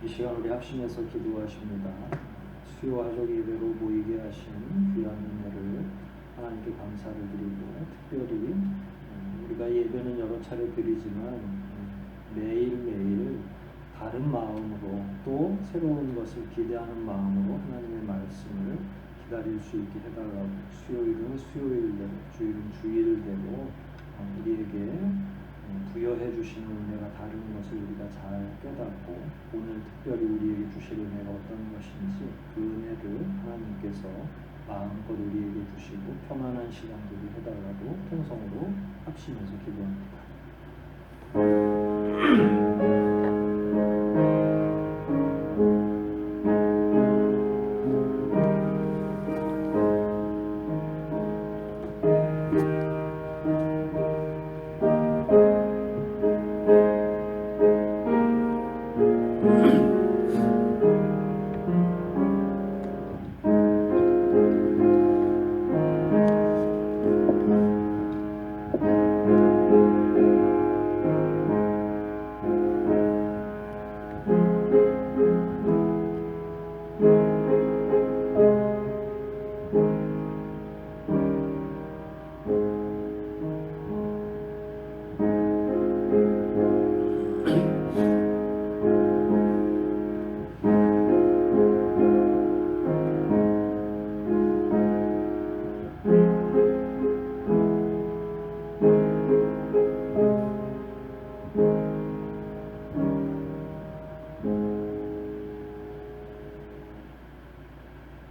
이 시간 우리 합심해서 기도하십니다. 수요 화족 예배로 모이게 하신 귀한 은혜를 하나님께 감사를 드리고, 특별히 우리가 예배는 여러 차례 드리지만 매일매일 다른 마음으로 또 새로운 것을 기대하는 마음으로 하나님의 말씀을 기다릴 수 있게 해달라고, 수요일은 수요일대로, 주일은 주일대로 우리에게 부여해 주시는 은혜가 다른 것을 우리가 잘 깨닫고, 오늘 특별히 우리에게 주실 은혜가 어떤 것인지 그 은혜를 하나님께서 마음껏 우리에게 주시고 평안한 시간 되게 해달라고 통성으로 합심해서 기도합니다.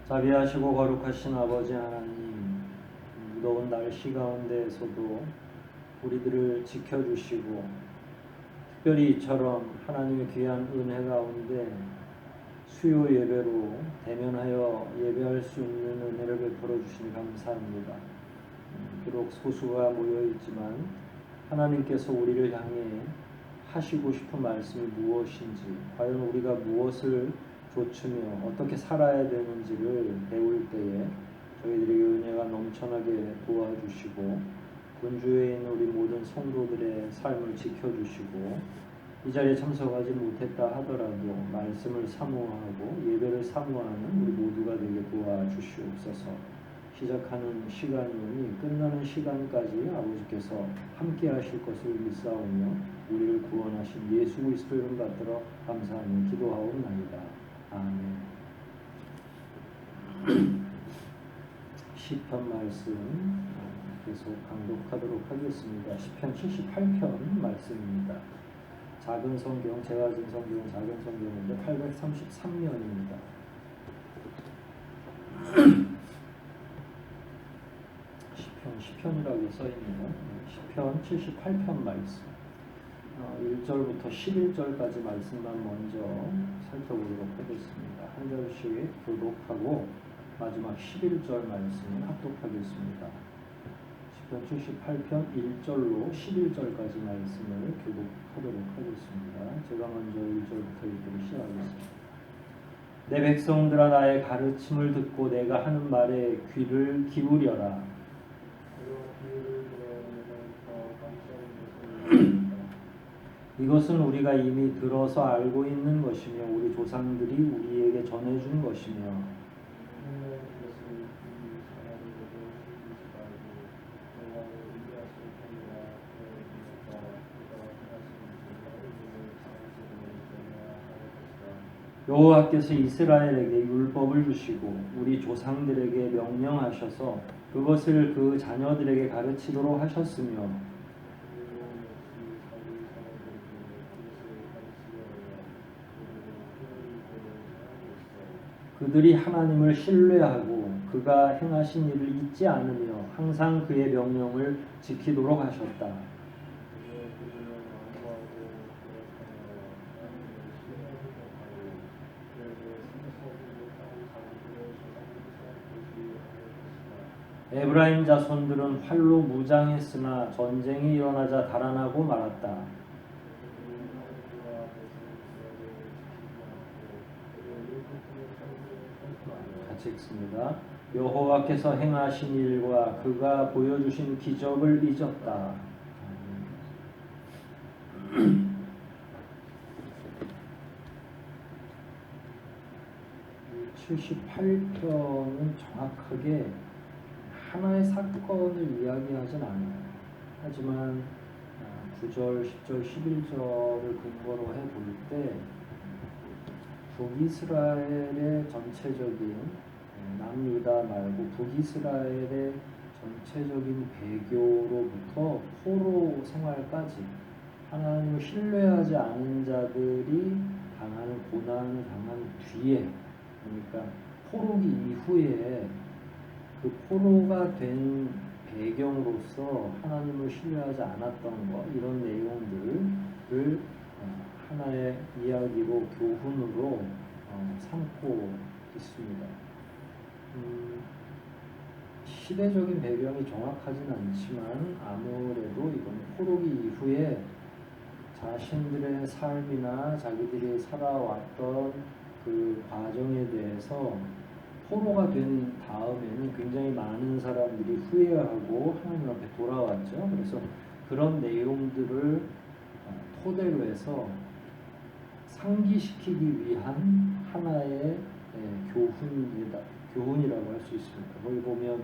자비하시고 거룩하신 아버지 하나님, 무더운 날씨 가운데에서도 우리들을 지켜주시고, 특별히 이처럼 하나님의 귀한 은혜 가운데 수요 예배로 대면하여 예배할 수 있는 은혜를 베풀어 주시니 감사합니다. 비록 소수가 모여있지만 하나님께서 우리를 향해 하시고 싶은 말씀이 무엇인지, 과연 우리가 무엇을 조추며 어떻게 살아야 되는지를 배울 때에 저희들에게 은혜가 넘쳐나게 도와주시고, 군주에 있는 우리 모든 성도들의 삶을 지켜주시고, 이 자리에 참석하지 못했다 하더라도 말씀을 사모하고 예배를 사모하는 우리 모두가 되게 도와주시옵소서. 시작하는 시간이오니 끝나는 시간까지 아버지께서 함께 하실 것을 믿사오며 우리를 구원하신 예수 그리스도 이름 받들어 감사하며 기도하옵나이다. 아멘. 시편 말씀 계속 강독하도록 하겠습니다. 시편 78편 말씀입니다. 작은 성경, 제가 가진 성경은 작은 성경인데 833면입니다. 시편이라고 써있네요. 시편 78편 말씀 1절부터 11절까지 말씀만 먼저 살펴보도록 하겠습니다. 한 절씩 교독하고 마지막 11절 말씀을 합독하겠습니다. 시편 78편 1절로 11절까지 말씀을 교독하도록 하겠습니다. 제가 먼저 1절부터 읽기를 시작하겠습니다. 내 백성들아, 나의 가르침을 듣고 내가 하는 말에 귀를 기울여라. 이것은 우리가 이미 들어서 알고 있는 것이며 우리 조상들이 우리에게 전해준 것이며, 여호와께서 이스라엘에게 율법을 주시고 우리 조상들에게 명령하셔서 그것을 그 자녀들에게 가르치도록 하셨으며, 그들이 하나님을 신뢰하고 그가 행하신 일을 잊지 않으며 항상 그의 명령을 지키도록 하셨다. 에브라임 자손들은 활로 무장했으나 전쟁이 일어나자 달아나고 말았다. 같이 읽습니다. 여호와께서 행하신 일과 그가 보여주신 기적을 잊었다. 78편은 정확하게 하나의 사건을 이야기하진 않아요. 하지만 9절, 10절, 11절을 근거로 해볼 때 북이스라엘의 전체적인 남유다 말고 북이스라엘의 전체적인 배교로부터 포로 생활까지 하나님을 신뢰하지 않은 자들이 당하는 고난을 당한 뒤에, 그러니까 포로기 이후에 그 포로가 된 배경으로서 하나님을 신뢰하지 않았던 것, 이런 내용들을 하나의 이야기로, 교훈으로 삼고 있습니다. 시대적인 배경이 정확하지는 않지만 아무래도 이건 포로기 이후에 자신들의 삶이나 자기들이 살아왔던 그 과정에 대해서 포로가 된 다음에는 굉장히 많은 사람들이 후회하고 하나님 앞에 돌아왔죠. 그래서 그런 내용들을 토대로 해서 상기시키기 위한 하나의 교훈이라고 할 수 있습니다. 거기 보면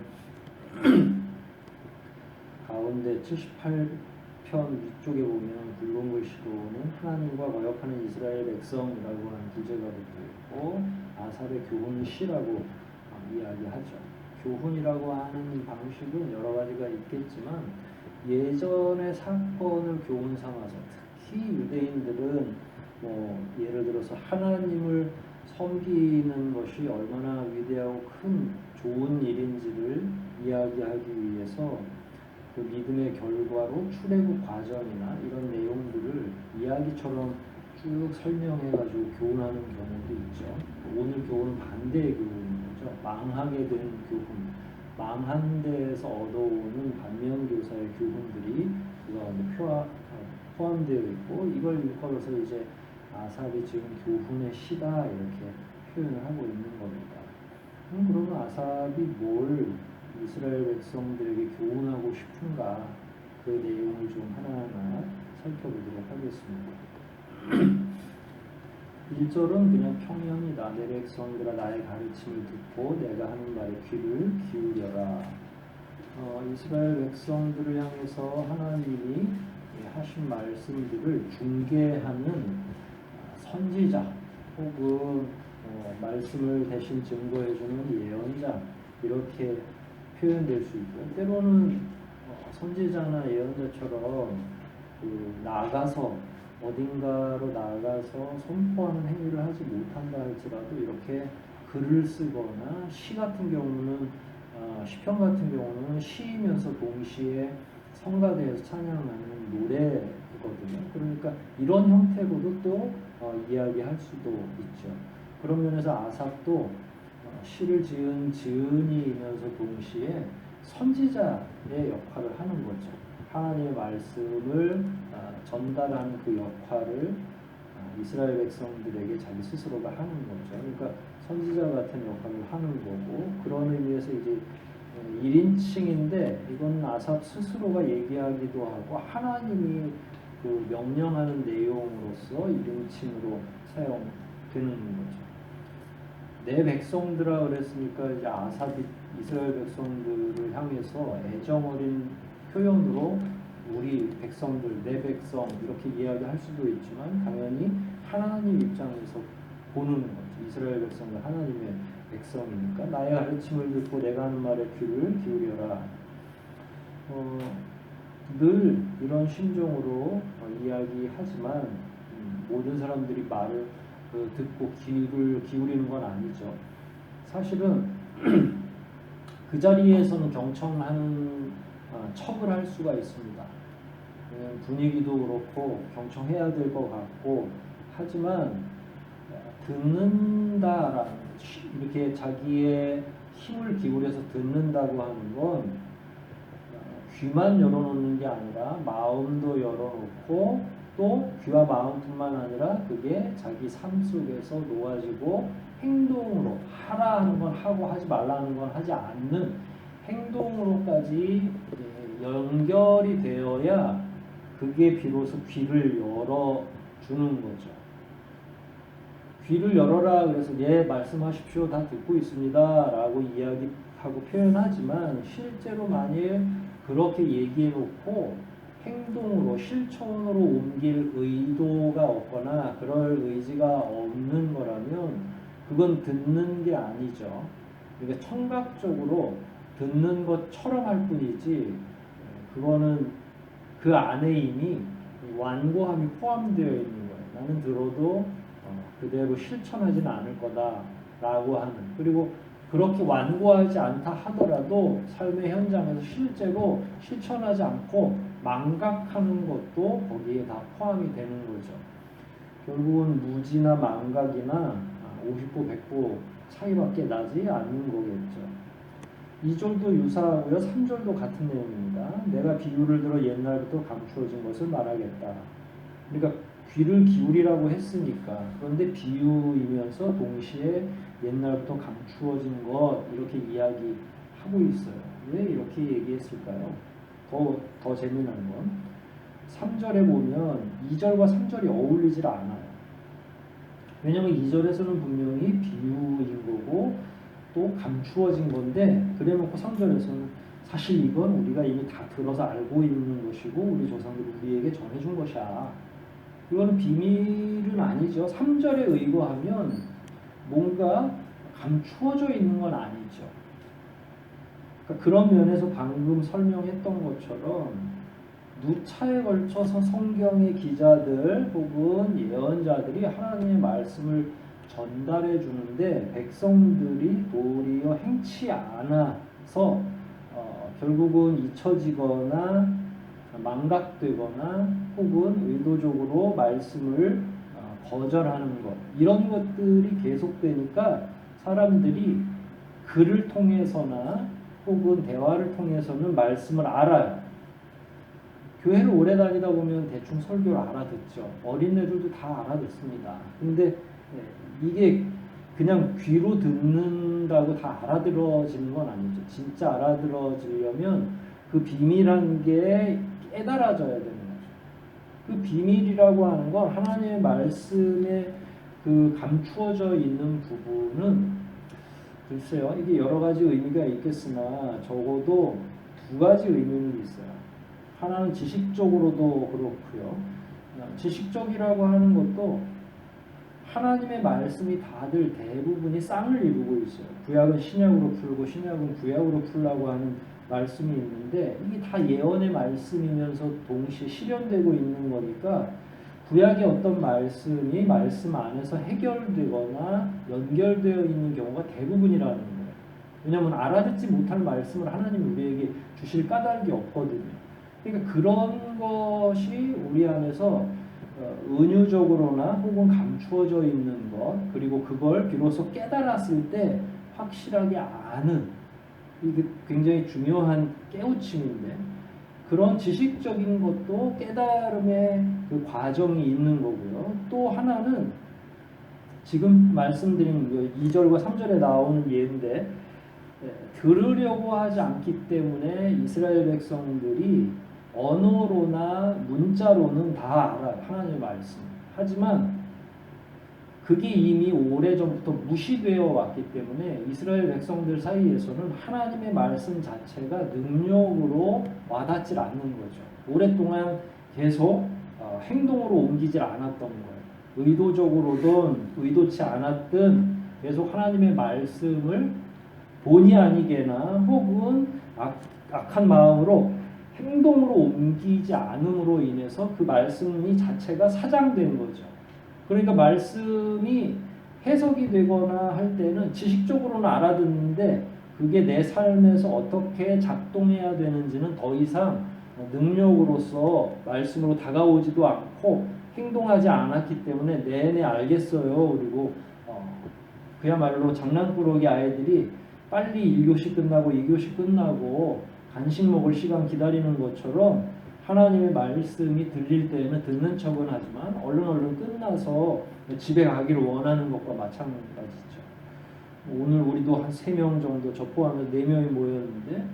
가운데 78편 위쪽에 보면 붉은 글씨로는 하나님과 거역하는 이스라엘 백성이라고 하는 부제가 붙어있고 아삽의 교훈시라고 이야기하죠. 교훈이라고 하는 방식은 여러 가지가 있겠지만 예전의 사건을 교훈 삼아서, 특히 유대인들은 예를 들어서 하나님을 섬기는 것이 얼마나 위대하고 큰 좋은 일인지를 이야기하기 위해서 그 믿음의 결과로 출애굽 과정이나 이런 내용들을 이야기처럼 쭉 설명해가지고 교훈하는 경우도 있죠. 오늘 교훈은 반대의 교훈인 거죠. 망하게 된 교훈, 망한 데에서 얻어오는 반면교사의 교훈들이 그 가운데 포함되어 있고, 이걸 일컬어서 이제 아삽이 지금 교훈의 시다 이렇게 표현을 하고 있는 겁니다. 그러면 아삽이 뭘 이스라엘 백성들에게 교훈하고 싶은가, 그 내용을 좀 하나하나 살펴보도록 하겠습니다. 1절은 그냥 평형이다. 내 백성들아 나의 가르침을 듣고 내가 하는 말에 귀를 기울여라. 이스라엘 백성들을 향해서 하나님이 하신 말씀들을 중개하는 선지자 혹은 말씀을 대신 증거해주는 예언자, 이렇게 표현될 수 있고요. 때로는 선지자나 예언자처럼 나가서 어딘가로 나가서 선포하는 행위를 하지 못한다 할지라도 이렇게 글을 쓰거나 시 같은 경우는 시편 같은 경우는 시이면서 동시에 성가대에서 찬양하는 노래거든요. 그러니까 이런 형태로도 또 이야기할 수도 있죠. 그런 면에서 아삽도 시를 지은 지은이면서 동시에 선지자의 역할을 하는 거죠. 하나님의 말씀을 전달하는 그 역할을 이스라엘 백성들에게 자기 스스로가 하는 거죠. 그러니까 선지자 같은 역할을 하는 거고, 그런 의미에서 이제 1인칭인데 이건 아삽 스스로가 얘기하기도 하고 하나님이 그 명령하는 내용으로서 1인칭으로 사용되는 거죠. 내 백성들아 그랬으니까 이제 아삽이 이스라엘 백성들을 향해서 애정어린 표현으로 우리 백성들, 내 백성 이렇게 이야기할 수도 있지만 당연히 하나님 입장에서 보는 거죠. 이스라엘 백성들 하나님의 백성이니까 나의 가르침을 듣고 내가 하는 말에 귀를 기울여라. 늘 이런 심정으로 이야기하지만 모든 사람들이 말을 듣고 귀를 기울이는 건 아니죠. 사실은 그 자리에서는 경청하는 척을 할 수가 있습니다. 분위기도 그렇고 경청해야 될 것 같고, 하지만 듣는다라는, 이렇게 자기의 힘을 기울여서 듣는다고 하는 건 귀만 열어놓는 게 아니라 마음도 열어놓고, 또 귀와 마음뿐만 아니라 그게 자기 삶 속에서 놓아지고 행동으로 하라 하는 건 하고 하지 말라 하는 건 하지 않는 행동으로까지 연결이 되어야 그게 비로소 귀를 열어주는 거죠. 귀를 열어라 그래서 예 말씀하십시오 다 듣고 있습니다 라고 이야기하고 표현하지만 실제로 만일 그렇게 얘기해 놓고 행동으로 실천으로 옮길 의도가 없거나 그럴 의지가 없는 거라면 그건 듣는 게 아니죠. 그러니까 청각적으로 듣는 것처럼 할 뿐이지 그거는 그 안에 이미 완고함이 포함되어 있는 거예요. 나는 들어도 그대로 실천하지는 않을 거다라고 하는, 그리고 그렇게 완고하지 않다 하더라도 삶의 현장에서 실제로 실천하지 않고 망각하는 것도 거기에 다 포함이 되는 거죠. 결국은 무지나 망각이나 50보 100보 차이밖에 나지 않는 거겠죠. 2절도 유사하고요. 3절도 같은 내용입니다. 내가 비유를 들어 옛날부터 감추어진 것을 말하겠다. 그러니까 귀를 기울이라고 했으니까, 그런데 비유이면서 동시에 옛날부터 감추어진 것 이렇게 이야기하고 있어요. 왜 이렇게 얘기했을까요? 더 재미난 건 3절에 보면 2절과 3절이 어울리질 않아요. 왜냐하면 2절에서는 분명히 비유인 거고 또 감추어진 건데, 그래놓고 3절에서는 사실 이건 우리가 이미 다 들어서 알고 있는 것이고 우리 조상들이 우리에게 전해준 것이야. 이거는 비밀은 아니죠. 3절에 의거하면 뭔가 감추어져 있는 건 아니죠. 그러니까 그런 면에서 방금 설명했던 것처럼 누차에 걸쳐서 성경의 기자들 혹은 예언자들이 하나님의 말씀을 전달해 주는데 백성들이 도리어 행치 않아서 결국은 잊혀지거나 망각되거나 혹은 의도적으로 말씀을 거절하는 것, 이런 것들이 계속되니까 사람들이 글을 통해서나 혹은 대화를 통해서는 말씀을 알아요. 교회를 오래 다니다 보면 대충 설교를 알아듣죠. 어린애들도 다 알아듣습니다. 근데 이게 그냥 귀로 듣는다고 다 알아들어지는 건 아니죠. 진짜 알아들어지려면 그 비밀한 게 깨달아져야 되는 거죠. 그 비밀이라고 하는 건 하나님의 말씀에 그 감추어져 있는 부분은 글쎄요, 이게 여러 가지 의미가 있겠으나 적어도 두 가지 의미는 있어요. 하나는 지식적으로도 그렇고요. 지식적이라고 하는 것도 하나님의 말씀이 다들 대부분이 쌍을 이루고 있어요. 구약은 신약으로 풀고 신약은 구약으로 풀라고 하는 말씀이 있는데 이게 다 예언의 말씀이면서 동시에 실현되고 있는 거니까 구약의 어떤 말씀이 말씀 안에서 해결되거나 연결되어 있는 경우가 대부분이라는 거예요. 왜냐하면 알아듣지 못할 말씀을 하나님이 우리에게 주실 까닭이 없거든요. 그러니까 그런 것이 우리 안에서 은유적으로나 혹은 감추어져 있는 것, 그리고 그걸 비로소 깨달았을 때 확실하게 아는, 이게 굉장히 중요한 깨우침인데, 그런 지식적인 것도 깨달음의 그 과정이 있는 거고요. 또 하나는 지금 말씀드린 2절과 3절에 나오는 예인데, 들으려고 하지 않기 때문에 이스라엘 백성들이 언어로나 문자로는 다 알아요. 하나님의 말씀. 하지만 그게 이미 오래전부터 무시되어 왔기 때문에 이스라엘 백성들 사이에서는 하나님의 말씀 자체가 능력으로 와닿질 않는 거죠. 오랫동안 계속 행동으로 옮기질 않았던 거예요. 의도적으로든 의도치 않았든 계속 하나님의 말씀을 본의 아니게나 혹은 악한 마음으로 행동으로 옮기지 않음으로 인해서 그 말씀이 자체가 사장된 거죠. 그러니까 말씀이 해석이 되거나 할 때는 지식적으로는 알아듣는데 그게 내 삶에서 어떻게 작동해야 되는지는 더 이상 능력으로서 말씀으로 다가오지도 않고 행동하지 않았기 때문에 네네 알겠어요. 그리고 그야말로 장난꾸러기 아이들이 빨리 1교시 끝나고 2교시 끝나고 간식 먹을 시간 기다리는 것처럼 하나님의 말씀이 들릴 때에는 듣는 척은 하지만 얼른 끝나서 집에 가기를 원하는 것과 마찬가지죠. 오늘 우리도 한 3명 정도, 저 포함해서 4명이 모였는데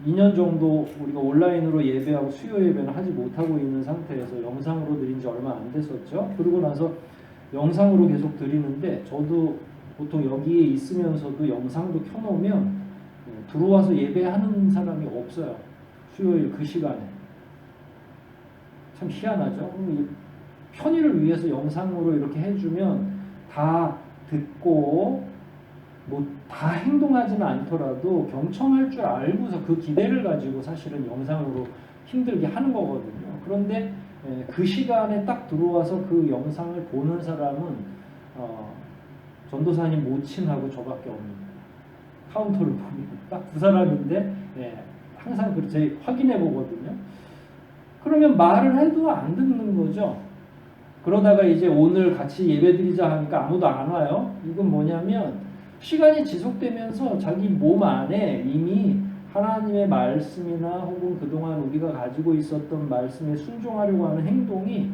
2년 정도 우리가 온라인으로 예배하고 수요 예배는 하지 못하고 있는 상태에서 영상으로 드린 지 얼마 안 됐었죠. 그러고 나서 영상으로 계속 드리는데 저도 보통 여기에 있으면서도 영상도 켜놓으면 들어와서 예배하는 사람이 없어요. 수요일 그 시간에. 참 희한하죠. 편의를 위해서 영상으로 이렇게 해주면 다 듣고 뭐 다 행동하지는 않더라도 경청할 줄 알고서 그 기대를 가지고 사실은 영상으로 힘들게 하는 거거든요. 그런데 그 시간에 딱 들어와서 그 영상을 보는 사람은 전도사님 모친하고 저밖에 없는 거예요. 카운터를 보면 딱 두 사람인데 항상 그렇게 확인해 보거든요. 그러면 말을 해도 안 듣는 거죠. 그러다가 이제 오늘 같이 예배드리자 하니까 아무도 안 와요. 이건 뭐냐면 시간이 지속되면서 자기 몸 안에 이미 하나님의 말씀이나 혹은 그동안 우리가 가지고 있었던 말씀에 순종하려고 하는 행동이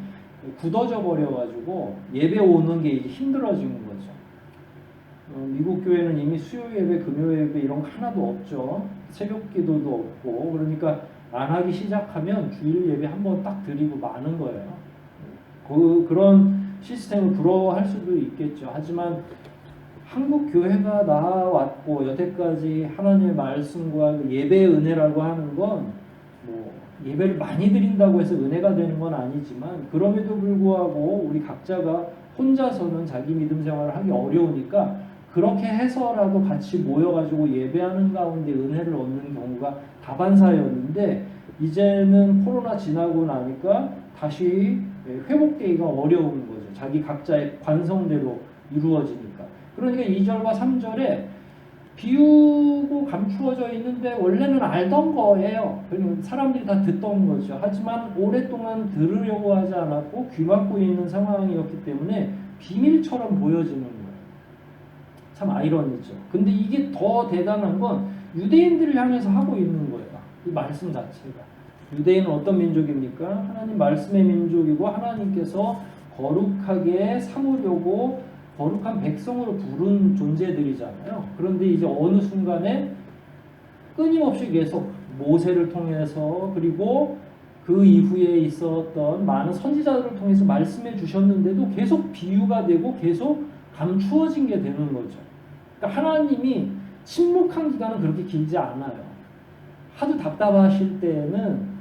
굳어져 버려가지고 예배 오는 게 이제 힘들어지는 거죠. 미국 교회는 이미 수요 예배, 금요 예배 이런 거 하나도 없죠. 새벽 기도도 없고 그러니까 안 하기 시작하면 주일 예배 한번 딱 드리고 마는 거예요. 그런 시스템을 부러워할 수도 있겠죠. 하지만 한국 교회가 나왔고 여태까지 하나님의 말씀과 예배의 은혜라고 하는 건 뭐 예배를 많이 드린다고 해서 은혜가 되는 건 아니지만 그럼에도 불구하고 우리 각자가 혼자서는 자기 믿음 생활을 하기 어려우니까 그렇게 해서라도 같이 모여가지고 예배하는 가운데 은혜를 얻는 경우가 다반사였는데 이제는 코로나 지나고 나니까 다시 회복되기가 어려운 거죠. 자기 각자의 관성대로 이루어지니까. 그러니까 2절과 3절에 비우고 감추어져 있는데 원래는 알던 거예요. 그러니까 사람들이 다 듣던 거죠. 하지만 오랫동안 들으려고 하지 않았고 귀 막고 있는 상황이었기 때문에 비밀처럼 보여지는 거예요. 참 아이러니죠. 근데 이게 더 대단한 건 유대인들을 향해서 하고 있는 거예요. 이 말씀 자체가. 유대인은 어떤 민족입니까? 하나님 말씀의 민족이고 하나님께서 거룩하게 삼으려고 거룩한 백성으로 부른 존재들이잖아요. 그런데 이제 어느 순간에 끊임없이 계속 모세를 통해서 그리고 그 이후에 있었던 많은 선지자들을 통해서 말씀해 주셨는데도 계속 비유가 되고 계속 감추어진 게 되는 거죠. 그러니까 하나님이 침묵한 기간은 그렇게 길지 않아요. 하도 답답하실 때에는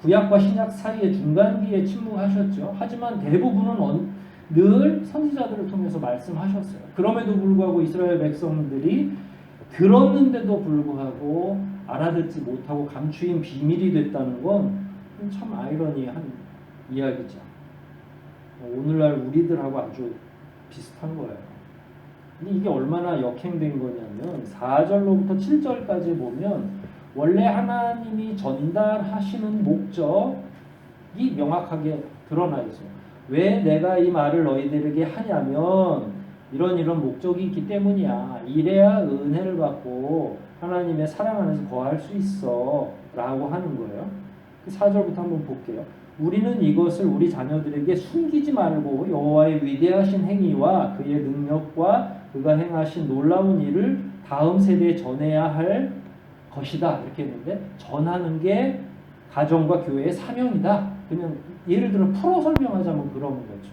구약과 신약 사이의 중간기에 침묵하셨죠. 하지만 대부분은 늘 선지자들을 통해서 말씀하셨어요. 그럼에도 불구하고 이스라엘 백성들이 들었는데도 불구하고 알아듣지 못하고 감추인 비밀이 됐다는 건 참 아이러니한 이야기죠. 오늘날 우리들하고 아주 비슷한 거예요. 근데 이게 얼마나 역행된 거냐면 4절로부터 7절까지 보면 원래 하나님이 전달하시는 목적이 명확하게 드러나 있어요. 왜 내가 이 말을 너희들에게 하냐면 이런 목적이 있기 때문이야. 이래야 은혜를 받고 하나님의 사랑 안에서 거할 수 있어 라고 하는 거예요. 4절부터 한번 볼게요. 우리는 이것을 우리 자녀들에게 숨기지 말고 여호와의 위대하신 행위와 그의 능력과 그가 행하신 놀라운 일을 다음 세대에 전해야 할 것이다 이렇게 했는데 전하는 게 가정과 교회의 사명이다. 그냥 예를 들어 풀어 설명하자면 그런 거죠.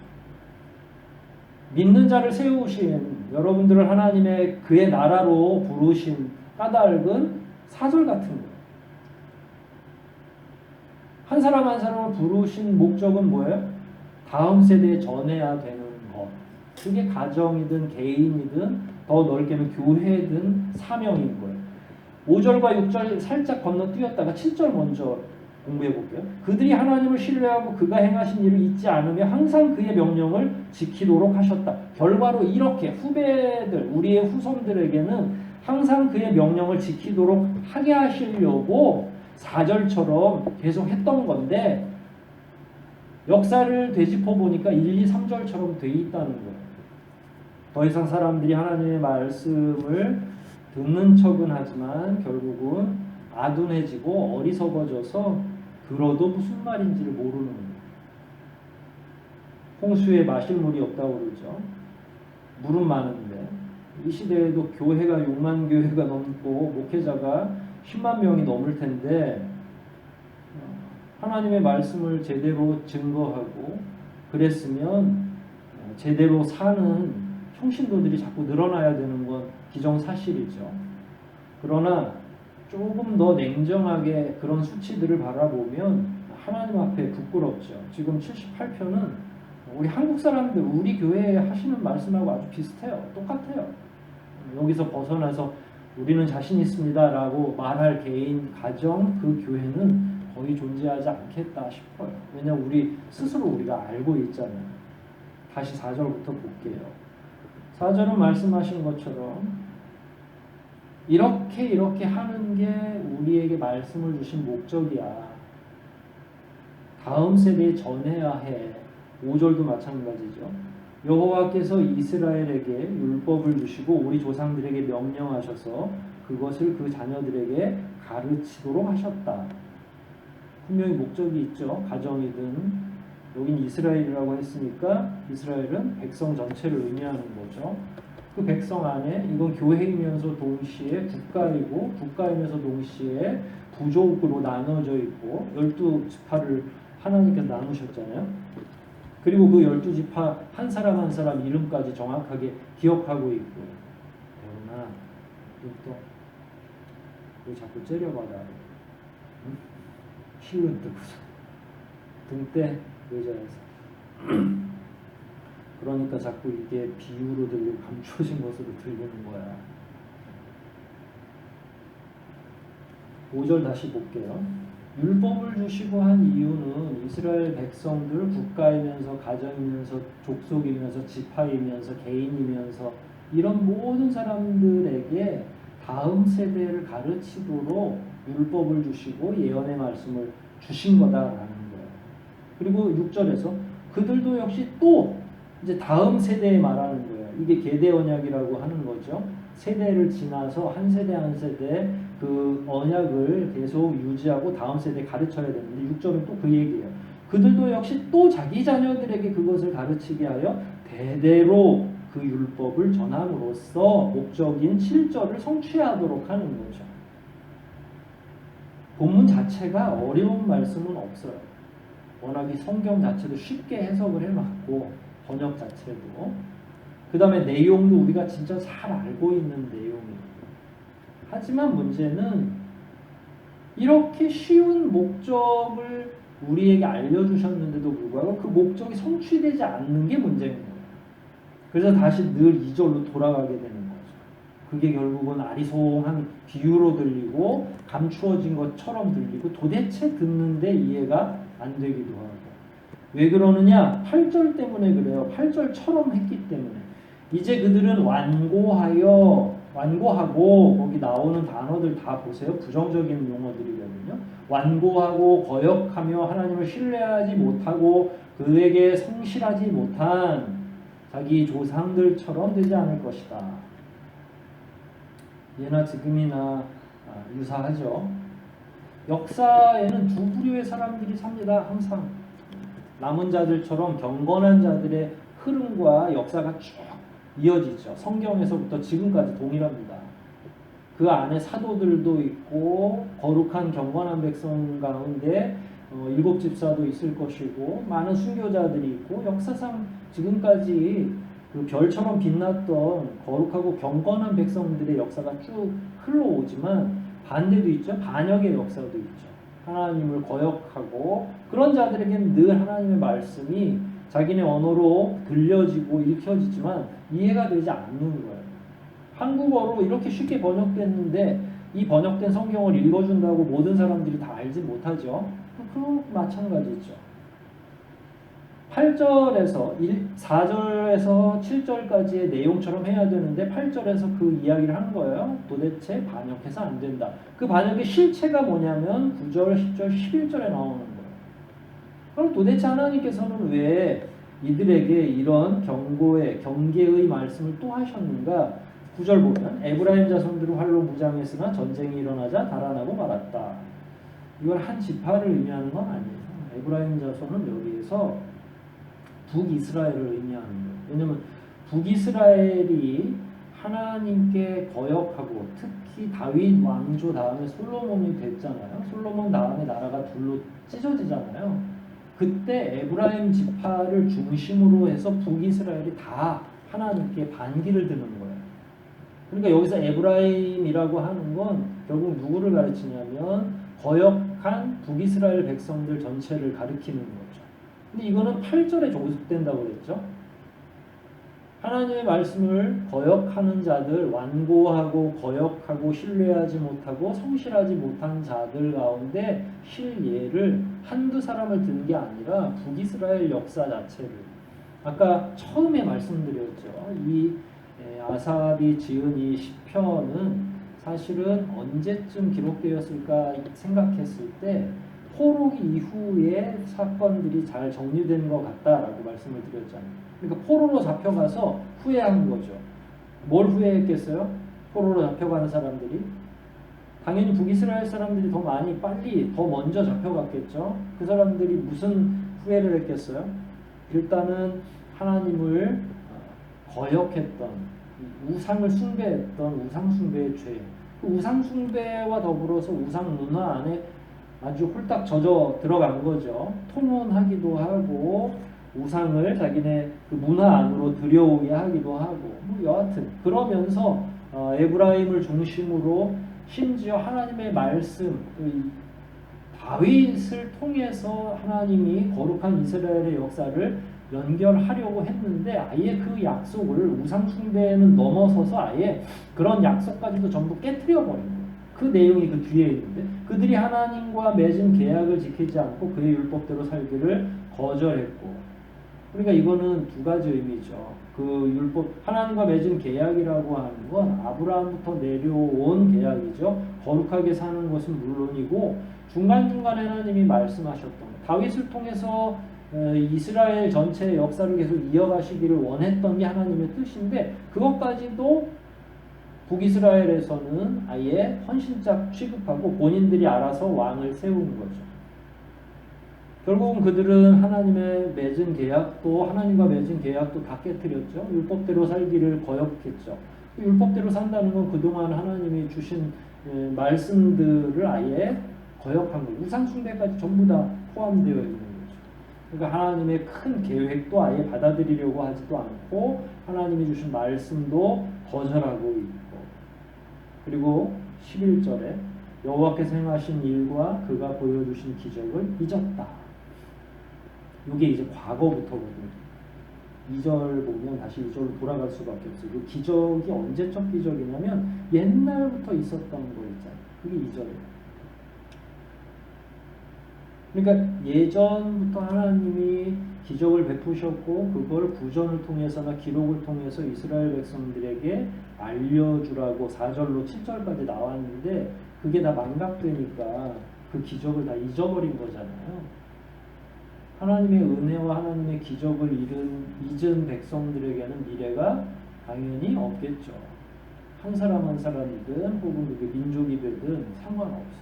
믿는 자를 세우신 여러분들을 하나님의 그의 나라로 부르신 까닭은 사절 같은 거예요. 한 사람 한 사람을 부르신 목적은 뭐예요? 다음 세대에 전해야 되는 것. 그게 가정이든 개인이든 더 넓게는 교회든 사명인 거예요. 5절과 6절 살짝 건너뛰었다가 7절 먼저 공부해 볼게요. 그들이 하나님을 신뢰하고 그가 행하신 일을 잊지 않으며 항상 그의 명령을 지키도록 하셨다. 결과로 이렇게 후배들, 우리의 후손들에게는 항상 그의 명령을 지키도록 하게 하시려고 4절처럼 계속 했던 건데 역사를 되짚어 보니까 1, 2, 3절처럼 돼 있다는 거예요. 더 이상 사람들이 하나님의 말씀을 듣는 척은 하지만 결국은 아둔해지고 어리석어져서 들어도 무슨 말인지를 모르는 거예요. 홍수에 마실 물이 없다고 그러죠. 물은 많은데 이 시대에도 교회가 6만 교회가 넘고 목회자가 10만 명이 넘을 텐데 하나님의 말씀을 제대로 증거하고 그랬으면 제대로 사는 평신도들이 자꾸 늘어나야 되는 건 기정사실이죠. 그러나 조금 더 냉정하게 그런 수치들을 바라보면 하나님 앞에 부끄럽죠. 지금 78편은 우리 한국 사람들, 우리 교회에 하시는 말씀하고 아주 비슷해요. 똑같아요. 여기서 벗어나서 우리는 자신 있습니다 라고 말할 개인, 가정, 그 교회는 거의 존재하지 않겠다 싶어요. 왜냐하면 우리 스스로 우리가 알고 있잖아요. 다시 4절부터 볼게요. 4절은 말씀하신 것처럼 이렇게 하는 게 우리에게 말씀을 주신 목적이야. 다음 세대에 전해야 해. 5절도 마찬가지죠. 여호와께서 이스라엘에게 율법을 주시고 우리 조상들에게 명령하셔서 그것을 그 자녀들에게 가르치도록 하셨다. 분명히 목적이 있죠. 가정이든 여긴 이스라엘이라고 했으니까 이스라엘은 백성 전체를 의미하는 거죠. 그 백성 안에 이건 교회이면서 동시에 국가이고 국가이면서 동시에 부족으로 나눠져 있고 12지파를 하나님께서 나누셨잖아요. 그리고 그 12지파 한 사람 한 사람 이름까지 정확하게 기억하고 있고요. 배우나 또 왜 자꾸 째려봐라. 응? 실눈 뜨고서 등대 의자에서 그러니까 자꾸 이게 비유로 들리고 감춰진 것으로 들리는 거야. 5절 다시 볼게요. 율법을 주시고 한 이유는 이스라엘 백성들 국가이면서 가정이면서 족속이면서 지파이면서 개인이면서 이런 모든 사람들에게 다음 세대를 가르치도록 율법을 주시고 예언의 말씀을 주신 거다라는 거예요. 그리고 6절에서 그들도 역시 또 이제 다음 세대에 말하는 거예요. 이게 계대 언약이라고 하는 거죠. 세대를 지나서 한 세대 한 세대 그 언약을 계속 유지하고 다음 세대에 가르쳐야 되는데 6절은 또 그 얘기예요. 그들도 역시 또 자기 자녀들에게 그것을 가르치게 하여 대대로 그 율법을 전함으로써 목적인 7절을 성취하도록 하는 거죠. 본문 자체가 어려운 말씀은 없어요. 워낙 이 성경 자체도 쉽게 해석을 해놨고 번역 자체도 그 다음에 내용도 우리가 진짜 잘 알고 있는 내용이에요. 하지만 문제는 이렇게 쉬운 목적을 우리에게 알려주셨는데도 불구하고 그 목적이 성취되지 않는 게 문제인 거예요. 그래서 다시 늘 2절로 돌아가게 되는 거죠. 그게 결국은 아리송한 비유로 들리고 감추어진 것처럼 들리고 도대체 듣는데 이해가 안 되기도 하고. 왜 그러느냐? 8절 때문에 그래요. 8절처럼 했기 때문에. 이제 그들은 완고하고 거기 나오는 단어들 다 보세요. 부정적인 용어들이거든요. 완고하고 거역하며 하나님을 신뢰하지 못하고 그에게 성실하지 못한 자기 조상들처럼 되지 않을 것이다. 예나 지금이나 유사하죠. 역사에는 두 부류의 사람들이 삽니다. 항상 남은 자들처럼 경건한 자들의 흐름과 역사가 쭉 이어지죠. 성경에서부터 지금까지 동일합니다. 그 안에 사도들도 있고 거룩한 경건한 백성 가운데 7집사도 있을 것이고 많은 순교자들이 있고 역사상 지금까지 그 별처럼 빛났던 거룩하고 경건한 백성들의 역사가 쭉 흘러오지만 반대도 있죠. 반역의 역사도 있죠. 하나님을 거역하고 그런 자들에게는 늘 하나님의 말씀이 자기네 언어로 들려지고 읽혀지지만 이해가 되지 않는 거예요. 한국어로 이렇게 쉽게 번역됐는데 이 번역된 성경을 읽어준다고 모든 사람들이 다 알지 못하죠. 그럼 마찬가지죠. 8절에서 4절에서 7절까지의 내용처럼 해야 되는데 8절에서 그 이야기를 하는 거예요. 도대체 반역해서 안 된다. 그 반역의 실체가 뭐냐면 9절, 10절, 11절에 나오는 거예요. 그럼 도대체 하나님께서는 왜 이들에게 이런 경계의 말씀을 또 하셨는가? 9절 보면 에브라임 자손들은 활로 무장했으나 전쟁이 일어나자 달아나고 말았다. 이건 한 지파를 의미하는 건 아니에요. 에브라임 자손은 여기에서 북이스라엘을 의미하는 거예요. 왜냐하면 북이스라엘이 하나님께 거역하고 특히 다윗 왕조 다음에 솔로몬이 됐잖아요. 솔로몬 다음에 나라가 둘로 찢어지잖아요. 그때 에브라임 지파를 중심으로 해서 북이스라엘이 다 하나님께 반기를 드는 거예요. 그러니까 여기서 에브라임이라고 하는 건 결국 누구를 가르치냐면 거역한 북이스라엘 백성들 전체를 가리키는 거죠. 근데 이거는 8절에 종속된다고 그랬죠. 하나님의 말씀을 거역하는 자들, 완고하고 거역하고 신뢰하지 못하고 성실하지 못한 자들 가운데 실예를 한두 사람을 든 게 아니라 북이스라엘 역사 자체를 아까 처음에 말씀드렸죠. 이 아삽이 지은 이 시편은 사실은 언제쯤 기록되었을까 생각했을 때 포로기 이후에 사건들이 잘 정리된 것 같다라고 말씀을 드렸잖아요. 그러니까 포로로 잡혀가서 후회한 거죠. 뭘 후회했겠어요? 포로로 잡혀가는 사람들이 당연히 북이스라엘 사람들이 더 많이 빨리 더 먼저 잡혀갔겠죠. 그 사람들이 무슨 후회를 했겠어요? 일단은 하나님을 거역했던 우상을 숭배했던 우상 숭배의 죄. 그 우상 숭배와 더불어서 우상 문화 안에 아주 홀딱 젖어 들어간 거죠. 통혼하기도 하고 우상을 자기네 그 문화 안으로 들여오게 하기도 하고 뭐 여하튼 그러면서 에브라임을 중심으로 심지어 하나님의 말씀 다윗을 통해서 하나님이 거룩한 이스라엘의 역사를 연결하려고 했는데 아예 그 약속을 우상 숭배는 넘어서서 아예 그런 약속까지도 전부 깨트려 버린 거예요. 그 내용이 그 뒤에 있는데 그들이 하나님과 맺은 계약을 지키지 않고 그의 율법대로 살기를 거절했고 그러니까 이거는 두 가지 의미죠. 그 율법 하나님과 맺은 계약이라고 하는 건 아브라함부터 내려온 계약이죠. 거룩하게 사는 것은 물론이고 중간중간에 하나님이 말씀하셨던 다윗을 통해서 이스라엘 전체의 역사를 계속 이어가시기를 원했던 게 하나님의 뜻인데 그것까지도 북이스라엘에서는 아예 헌신짝 취급하고 본인들이 알아서 왕을 세운 거죠. 결국은 그들은 하나님의 맺은 계약도 하나님과 맺은 계약도 다 깨뜨렸죠. 율법대로 살기를 거역했죠. 율법대로 산다는 건 그동안 하나님이 주신 말씀들을 아예 거역한 거예요. 우상 숭배까지 전부 다 포함되어 있는 거죠. 그러니까 하나님의 큰 계획도 아예 받아들이려고 하지도 않고 하나님이 주신 말씀도 거절하고 있고 그리고 11절에 여호와께서 행하신 일과 그가 보여주신 기적을 잊었다. 이게 이제 과거부터거든요. 2절 보면 다시 2절로 돌아갈 수밖에 없어요. 그 기적이 언제적 기적이냐면 옛날부터 있었던 거 있잖아요. 그게 2절이에요. 그러니까 예전부터 하나님이 기적을 베푸셨고 그걸 구전을 통해서나 기록을 통해서 이스라엘 백성들에게 알려주라고 4절로 7절까지 나왔는데 그게 다 망각되니까 그 기적을 다 잊어버린 거잖아요. 하나님의 은혜와 하나님의 기적을 잊은 백성들에게는 미래가 당연히 없겠죠. 한 사람 한 사람이든 혹은 그게 민족이 되든 상관없어.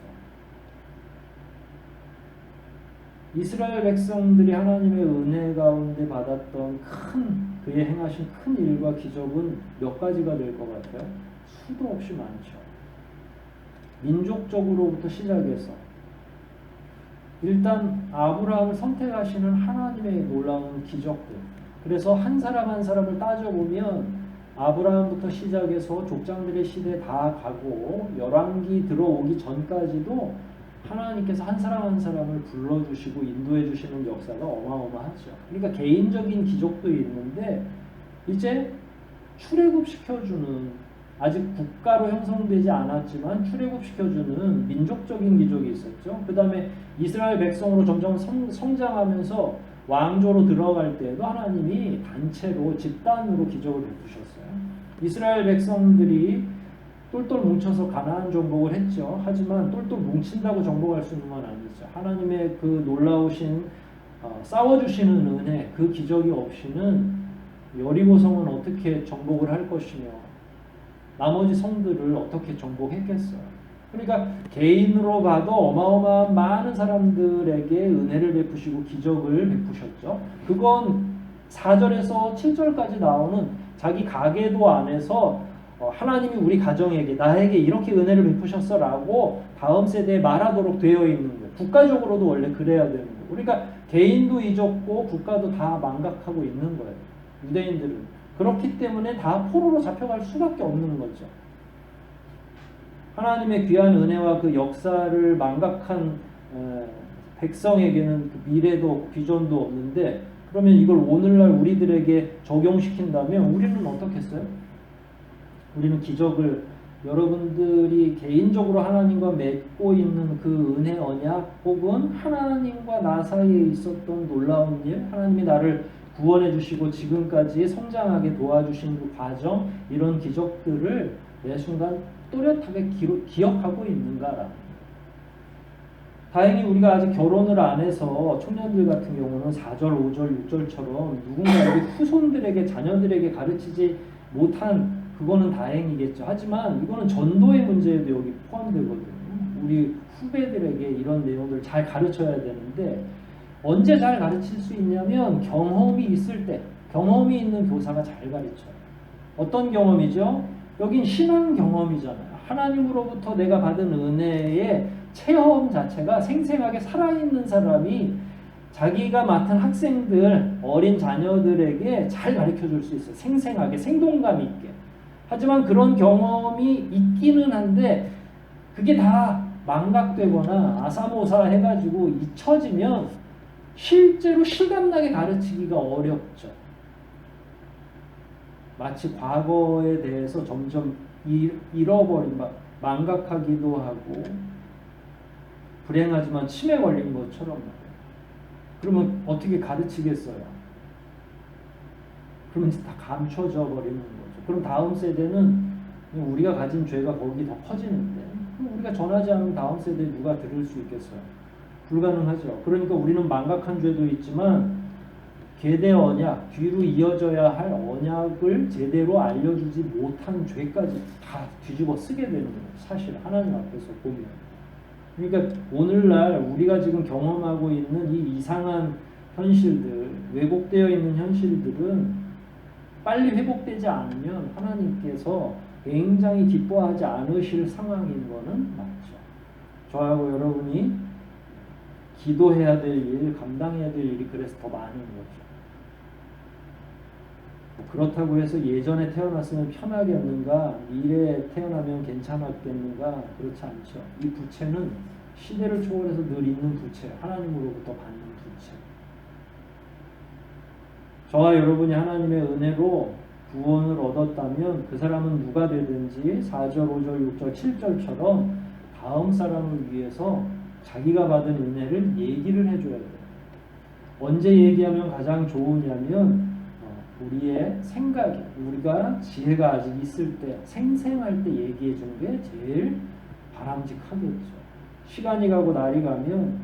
이스라엘 백성들이 하나님의 은혜 가운데 받았던 그의 행하신 큰 일과 기적은 몇 가지가 될 것 같아요? 수도 없이 많죠. 민족적으로부터 시작해서 일단 아브라함을 선택하시는 하나님의 놀라운 기적들. 그래서 한 사람 한 사람을 따져보면 아브라함부터 시작해서 족장들의 시대 다 가고 열왕기 들어오기 전까지도 하나님께서 한 사람 한 사람을 불러주시고 인도해 주시는 역사가 어마어마하죠. 그러니까 개인적인 기적도 있는데 이제 출애굽시켜주는 아직 국가로 형성되지 않았지만 출애굽시켜주는 민족적인 기적이 있었죠. 그 다음에 이스라엘 백성으로 점점 성장하면서 왕조로 들어갈 때도 하나님이 단체로 집단으로 기적을 베푸셨어요. 이스라엘 백성들이 똘똘 뭉쳐서 가나안 정복을 했죠. 하지만 똘똘 뭉친다고 정복할 수 있는 건 아니죠. 하나님의 그 놀라우신 싸워주시는 은혜, 그 기적이 없이는 여리고성은 어떻게 정복을 할 것이며 나머지 성들을 어떻게 정복했겠어요. 그러니까 개인으로 봐도 어마어마한 많은 사람들에게 은혜를 베푸시고 기적을 베푸셨죠. 그건 4절에서 7절까지 나오는 자기 가계도 안에서 하나님이 우리 가정에게 나에게 이렇게 은혜를 베푸셨어라고 다음 세대에 말하도록 되어 있는 거예요. 국가적으로도 원래 그래야 되는 거예요. 그러니까 개인도 잊었고 국가도 다 망각하고 있는 거예요. 유대인들은. 그렇기 때문에 다 포로로 잡혀갈 수밖에 없는 거죠. 하나님의 귀한 은혜와 그 역사를 망각한 백성에게는 그 미래도 없고 비전도 없는데, 그러면 이걸 오늘날 우리들에게 적용시킨다면 우리는 어떻겠어요? 우리는 기적을, 여러분들이 개인적으로 하나님과 맺고 있는 그 은혜 언약, 혹은 하나님과 나 사이에 있었던 놀라운 일, 하나님이 나를 구원해 주시고 지금까지 성장하게 도와주신 그 과정, 이런 기적들을 매 순간 또렷하게 기억하고 있는가라는. 다행히 우리가 아직 결혼을 안 해서 청년들 같은 경우는 4절, 5절, 6절처럼 누군가에게 후손들에게, 자녀들에게 가르치지 못한, 그거는 다행이겠죠. 하지만 이거는 전도의 문제에도 여기 포함되거든요. 우리 후배들에게 이런 내용들을 잘 가르쳐야 되는데, 언제 잘 가르칠 수 있냐면 경험이 있을 때, 경험이 있는 교사가 잘 가르쳐요. 어떤 경험이죠? 여긴 신앙 경험이잖아요. 하나님으로부터 내가 받은 은혜의 체험 자체가 생생하게 살아있는 사람이 자기가 맡은 학생들, 어린 자녀들에게 잘 가르쳐줄 수 있어요. 생생하게, 생동감 있게. 하지만 그런 경험이 있기는 한데 그게 다 망각되거나 아사모사 해가지고 잊혀지면 실제로 실감나게 가르치기가 어렵죠. 마치 과거에 대해서 점점 잃어버린, 망각하기도 하고 불행하지만 치매 걸린 것처럼 말이에요. 그러면 어떻게 가르치겠어요? 그러면 다 감춰져 버리는 거죠. 그럼 다음 세대는 우리가 가진 죄가 거기 더 커지는데, 그럼 우리가 전하지 않으면 다음 세대에 누가 들을 수 있겠어요? 불가능하죠. 그러니까 우리는 망각한 죄도 있지만 계대 언약, 뒤로 이어져야 할 언약을 제대로 알려주지 못한 죄까지 다 뒤집어 쓰게 되는 거예요. 사실 하나님 앞에서 보면. 그러니까 오늘날 우리가 지금 경험하고 있는 이 이상한 현실들, 왜곡되어 있는 현실들은 빨리 회복되지 않으면 하나님께서 굉장히 기뻐하지 않으실 상황인 거는 맞죠. 저하고 여러분이 기도해야 될 일, 감당해야 될 일이 그래서 더 많은 거죠. 그렇다고 해서 예전에 태어났으면 편하겠는가, 미래에 태어나면 괜찮았겠는가, 그렇지 않죠. 이 부채는 시대를 초월해서 늘 있는 부채, 하나님으로부터 받는 부채. 저와 여러분이 하나님의 은혜로 구원을 얻었다면 그 사람은 누가 되든지 4절, 5절, 6절, 7절처럼 다음 사람을 위해서 자기가 받은 은혜를 얘기를 해줘야 돼요. 언제 얘기하면 가장 좋으냐면 우리의 생각이, 우리가 지혜가 아직 있을 때, 생생할 때 얘기해 주는 게 제일 바람직하겠죠. 시간이 가고 날이 가면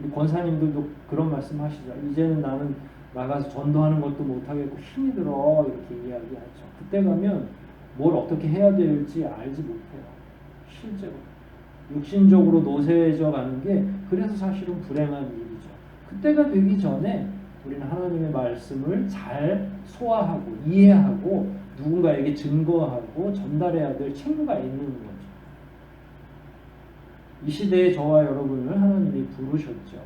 우리 권사님들도 그런 말씀 하시죠. 이제는 나는 나가서 전도하는 것도 못하겠고 힘이 들어, 이렇게 이야기하죠. 그때 가면 뭘 어떻게 해야 될지 알지 못해요. 실제로 육신적으로 노쇠해져 가는 게 그래서 사실은 불행한 일이죠. 그때가 되기 전에 우리는 하나님의 말씀을 잘 소화하고 이해하고 누군가에게 증거하고 전달해야 될 책무가 있는 거죠. 이 시대에 저와 여러분을 하나님이 부르셨죠.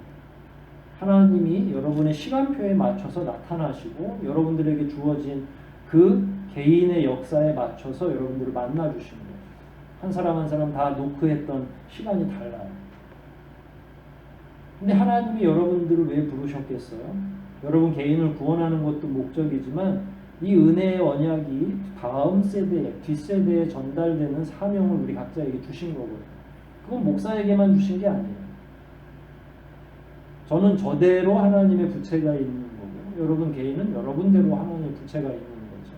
하나님이 여러분의 시간표에 맞춰서 나타나시고 여러분들에게 주어진 그 개인의 역사에 맞춰서 여러분들을 만나주신 거예요. 한 사람 한 사람 다 노크했던 시간이 달라요. 근데 하나님이 여러분들을 왜 부르셨겠어요? 여러분 개인을 구원하는 것도 목적이지만 이 은혜의 언약이 다음 세대에, 뒷세대에 전달되는 사명을 우리 각자에게 주신 거거든요. 그건 목사에게만 주신 게 아니에요. 저는 저대로 하나님의 부채가 있는 거고 여러분 개인은 여러분대로 하나님의 부채가 있는 거죠.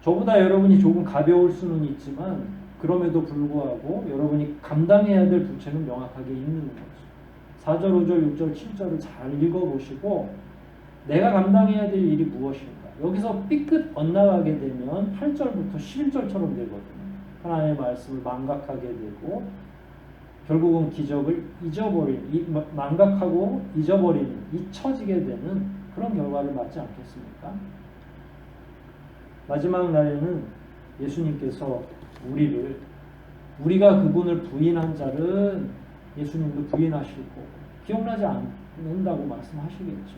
저보다 여러분이 조금 가벼울 수는 있지만 그럼에도 불구하고 여러분이 감당해야 될 부채는 명확하게 있는 거죠. 4절, 5절, 6절, 7절을 잘 읽어보시고 내가 감당해야 될 일이 무엇인가. 여기서 삐끗 엇나가게 되면 8절부터 11절처럼 되거든요. 하나님의 말씀을 망각하게 되고 결국은 기적을 망각하고 잊어버리는, 잊혀지게 되는 그런 결과를 맞지 않겠습니까? 마지막 날에는 예수님께서 우리를 우리가 그분을 부인한 자는 예수님도 부인하실 거고 기억나지 않는다고 말씀하시겠죠.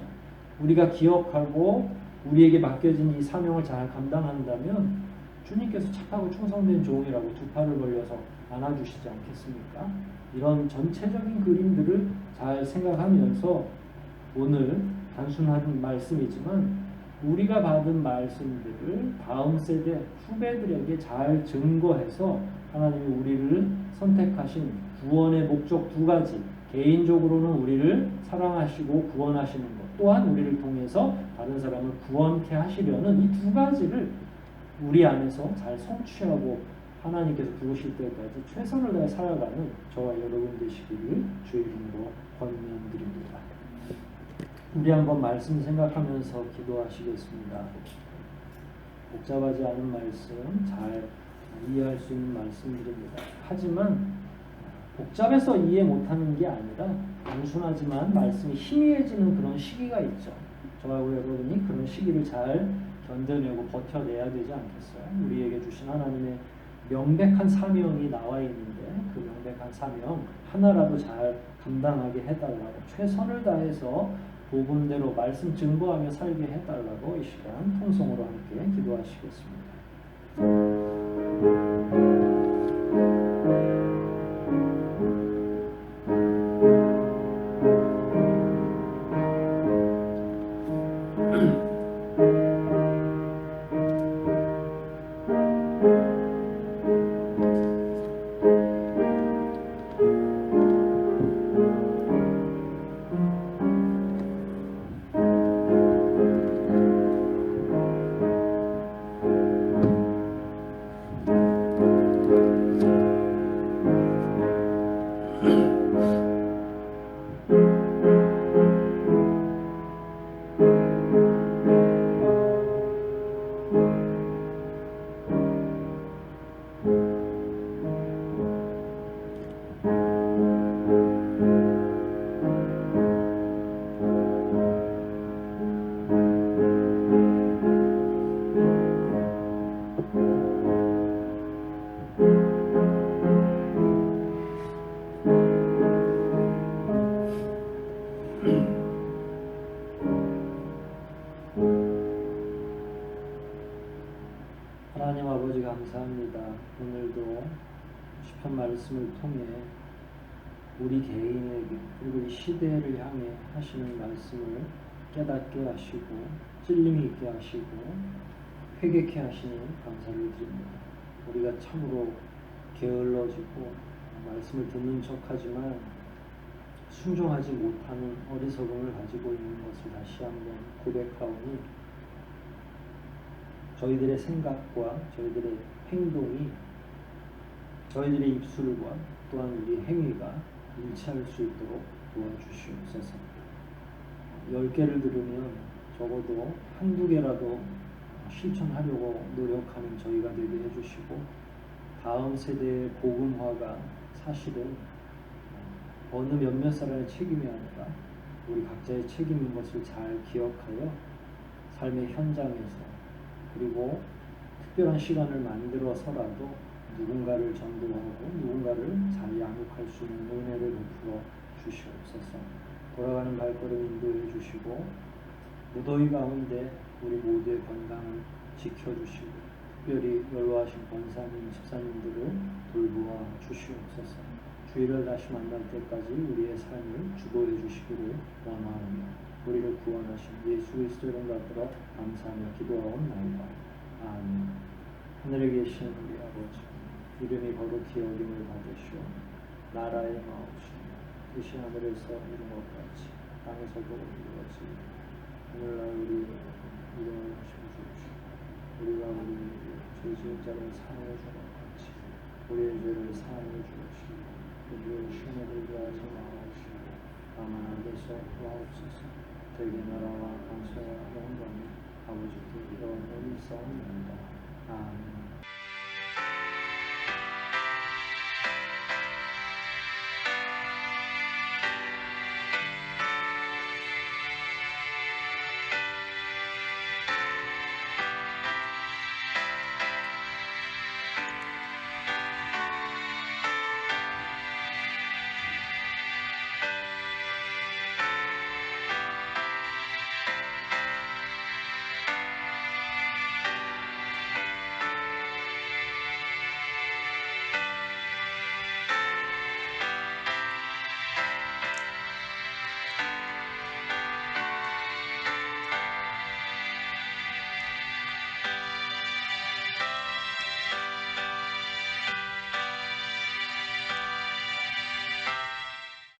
우리가 기억하고 우리에게 맡겨진 이 사명을 잘 감당한다면 주님께서 착하고 충성된 종이라고 두 팔을 벌려서 안아주시지 않겠습니까? 이런 전체적인 그림들을 잘 생각하면서 오늘 단순한 말씀이지만 우리가 받은 말씀들을 다음 세대 후배들에게 잘 증거해서 하나님이 우리를 선택하신 구원의 목적 두 가지, 개인적으로는 우리를 사랑하시고 구원하시는 것, 또한 우리를 통해서 다른 사람을 구원케 하시려는 이 두 가지를 우리 안에서 잘 성취하고 하나님께서 부르실 때까지 최선을 다해 살아가는 저와 여러분 되시기를 주의 이름으로 권면드립니다. 우리 한번 말씀 생각하면서 기도하시겠습니다. 복잡하지 않은 말씀, 잘 이해할 수 있는 말씀들입니다. 하지만 복잡해서 이해 못하는 게 아니라 단순하지만 말씀이 희미해지는 그런 시기가 있죠. 저하고 여러분이 그런 시기를 잘 견뎌내고 버텨내야 되지 않겠어요? 우리에게 주신 하나님의 명백한 사명이 나와 있는데 그 명백한 사명 하나라도 잘 감당하게 해달라고 최선을 다해서 복음대로 말씀 증거하며 살게 해달라고 이 시간 통성으로 함께 기도하시겠습니다. 하나님 아버지 감사합니다. 오늘도 시편 말씀을 통해 우리 개인에게 그리고 이 시대를 향해 하시는 말씀을 깨닫게 하시고 찔림이 있게 하시고 회개케 하시니 감사를 드립니다. 우리가 참으로 게을러지고 말씀을 듣는 척하지만 순종하지 못하는 어리석음을 가지고 있는 것을 다시 한번 고백하오니 저희들의 생각과 저희들의 행동이 저희들의 입술과 또한 우리 행위가 일치할 수 있도록 도와주시옵소서. 10개를 들으면 적어도 한두 개라도 실천하려고 노력하는 저희가 되게 해주시고 다음 세대의 복음화가 사실은 어느 몇몇 사람의 책임이 아니라 우리 각자의 책임인 것을 잘 기억하여 삶의 현장에서 그리고 특별한 시간을 만들어서라도 누군가를 전도하고 누군가를 잘 양육할 수 있는 은혜를 베풀어 주시옵소서. 돌아가는 발걸음 인도해 주시고 무더위 가운데 우리 모두의 건강을 지켜주시고 특별히 연로하신 권사님, 집사님들을 돌보아 주시옵소서. 주일을 다시 만날 때까지 우리의 삶을 주도해 주시기를 원하오며 우리를 구원하신 예수 그리스도 이름 받들어 감사하며 기도하옵나이다. 아멘. 하늘에 계신 우리 아버지, 이름이 거룩히 여김을 받으시오. 나라의 마옵시며 뜻이 하늘에서 이룬 것 같이 땅에서도 이루어지이다. 오늘날 우리 일용할 것을 주옵시오. 우리가 우리 죄 지은 자를 사하여 준 것 같이 우리의 죄를 사하여 주옵시고 우리를 시험에 들게 하지 마옵시고 다만 악에서 구하옵소서. 되게 나라와 강소와 영광이 아버지께 영원히 있사옵나이다. 아멘.